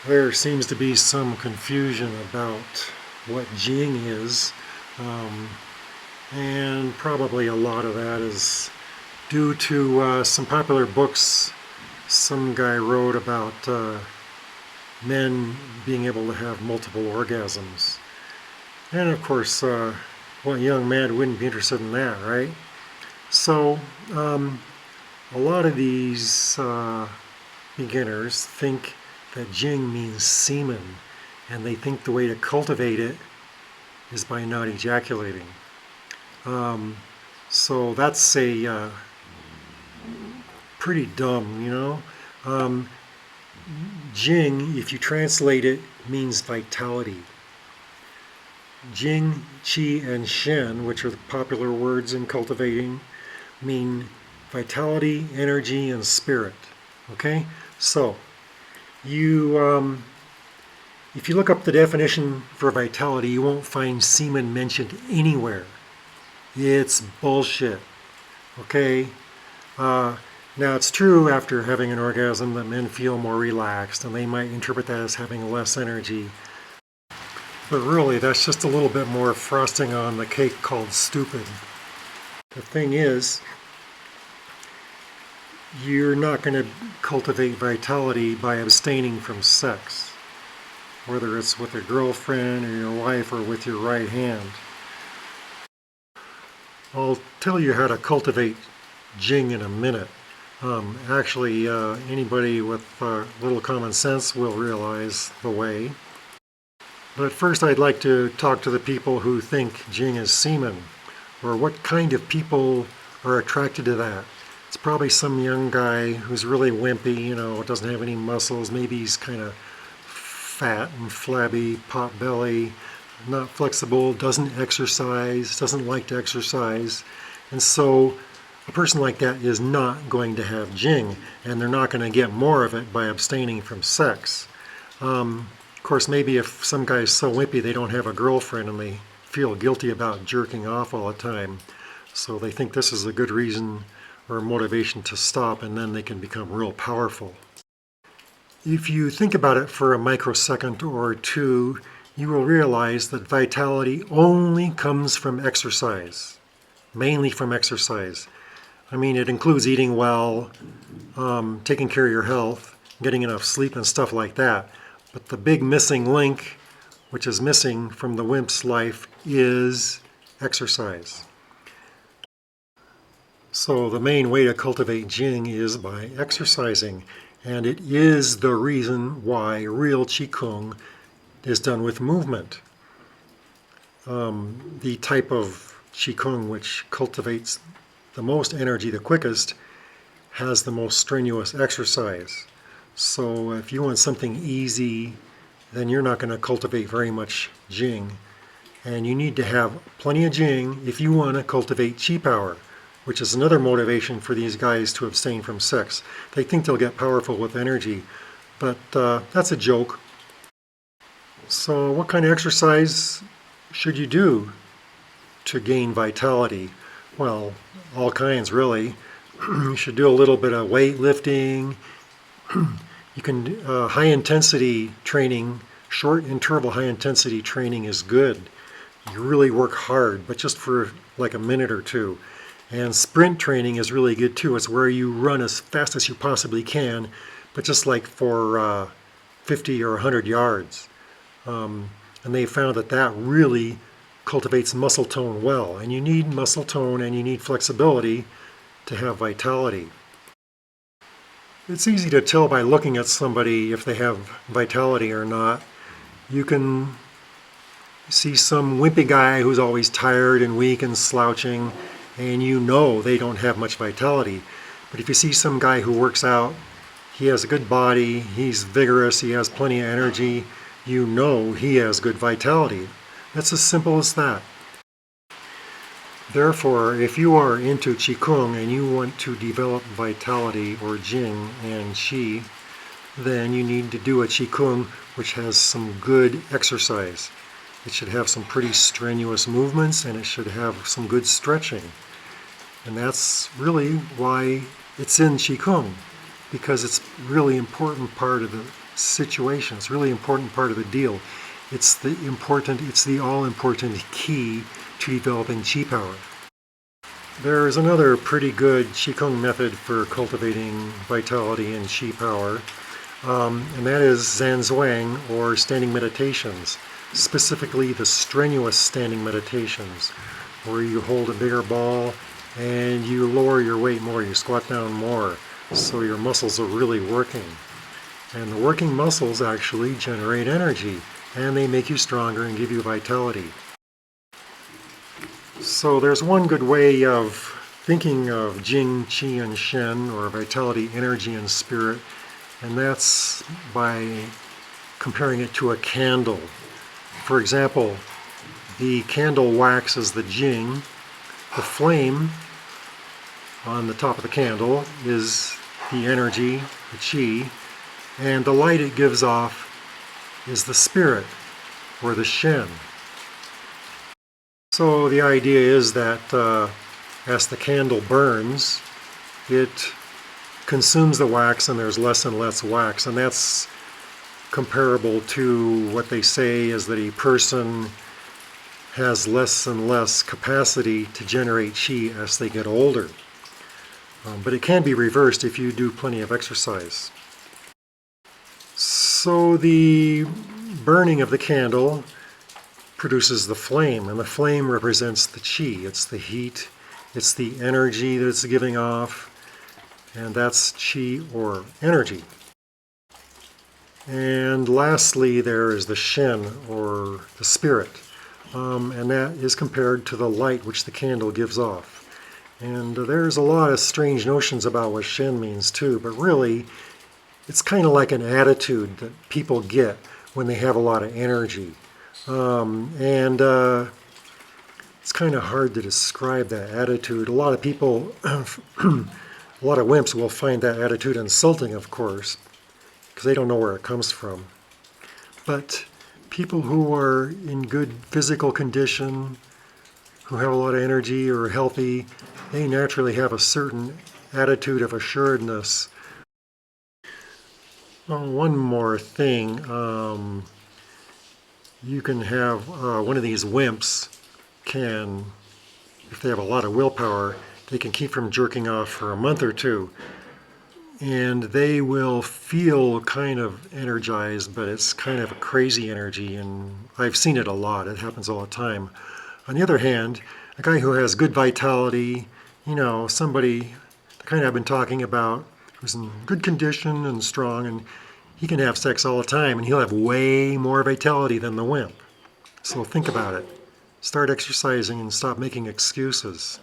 There seems to be some confusion about what Jing is, um, and probably a lot of that is due to some popular books some guy wrote about men being able to have multiple orgasms. And of course, what young man wouldn't be interested in that, right? So, a lot of these beginners think that Jing means semen, and they think the way to cultivate it is by not ejaculating. So that's a pretty dumb, you know. Jing, if you translate it, means vitality. Jing, Chi, and Shen, which are the popular words in cultivating, mean vitality, energy, and spirit. Okay, so if you look up the definition for vitality, you won't find semen mentioned anywhere. It's bullshit. Okay. Now it's true after having an orgasm that men feel more relaxed, and they might interpret that as having less energy. But really, that's just a little bit more frosting on the cake called stupid. The thing is, you're not going to cultivate vitality by abstaining from sex, whether it's with your girlfriend or your wife or with your right hand. I'll tell you how to cultivate Jing in a minute. Actually, anybody with little common sense will realize the way. But first I'd like to talk to the people who think Jing is semen, or what kind of people are attracted to that. It's probably some young guy who's really wimpy, you know, doesn't have any muscles, maybe he's kind of fat and flabby, pot belly, not flexible, doesn't exercise, doesn't like to exercise, and so a person like that is not going to have Jing, and they're not going to get more of it by abstaining from sex. Of course, maybe if some guy's so wimpy they don't have a girlfriend and they feel guilty about jerking off all the time, so they think this is a good reason or motivation to stop, and then they can become real powerful. If you think about it for a microsecond or two, you will realize that vitality only comes from exercise, mainly from exercise. I mean, it includes eating well, taking care of your health, getting enough sleep and stuff like that. But the big missing link, which is missing from the wimp's life, is exercise. So the main way to cultivate Jing is by exercising, and it is the reason why real qigong is done with movement. The type of qigong which cultivates the most energy the quickest has the most strenuous exercise. So if you want something easy, then you're not going to cultivate very much Jing. And you need to have plenty of Jing if you want to cultivate Chi power, which is another motivation for these guys to abstain from sex. They think they'll get powerful with energy, but that's a joke. So what kind of exercise should you do to gain vitality? Well, all kinds really. You should do a little bit of weightlifting. You can high intensity training, short interval high intensity training is good. You really work hard, but just for like a minute or two. And sprint training is really good too. It's where you run as fast as you possibly can, but just like for 50 or 100 yards. And they found that that really cultivates muscle tone well. And you need muscle tone and you need flexibility to have vitality. It's easy to tell by looking at somebody if they have vitality or not. You can see some wimpy guy who's always tired and weak and slouching, and you know they don't have much vitality. But if you see some guy who works out, he has a good body, he's vigorous, he has plenty of energy, you know he has good vitality. That's as simple as that. Therefore, if you are into qigong and you want to develop vitality or Jing and Qi, then you need to do a qigong which has some good exercise. It should have some pretty strenuous movements, and it should have some good stretching. And that's really why it's in qigong, because it's a really important part of the situation. It's a really important part of the deal. It's the all-important key to developing Chi power. There's another pretty good qigong method for cultivating vitality and Chi power, and that is Zanzhuang, or standing meditations, specifically the strenuous standing meditations, where you hold a bigger ball and you lower your weight more, you squat down more, so your muscles are really working. And the working muscles actually generate energy, and they make you stronger and give you vitality. So there's one good way of thinking of Jing, Chi and Shen, or vitality, energy, and spirit, and that's by comparing it to a candle. For example, the candle wax is the Jing, the flame on the top of the candle is the energy, the Chi, and the light it gives off is the spirit, or the Shen. So the idea is that as the candle burns, it consumes the wax and there's less and less wax, and that's comparable to what they say is that a person has less and less capacity to generate Chi as they get older. But it can be reversed if you do plenty of exercise. So the burning of the candle produces the flame, and the flame represents the Chi. It's the heat, it's the energy that it's giving off, and that's Chi, or energy. And lastly, there is the Shen, or the spirit, and that is compared to the light which the candle gives off. And there's a lot of strange notions about what Shen means too, but really it's kind of like an attitude that people get when they have a lot of energy. It's kind of hard to describe that attitude. A lot of people, a lot of wimps will find that attitude insulting, of course, because they don't know where it comes from. But people who are in good physical condition, who have a lot of energy or are healthy, they naturally have a certain attitude of assuredness. One more thing, you can have one of these wimps can, if they have a lot of willpower, they can keep from jerking off for a month or two. And they will feel kind of energized, but it's kind of a crazy energy, and I've seen it a lot. It happens all the time. On the other hand, a guy who has good vitality, somebody, the kind I've been talking about, who's in good condition and strong, and he can have sex all the time, and he'll have way more vitality than the wimp. So think about it. Start exercising and stop making excuses.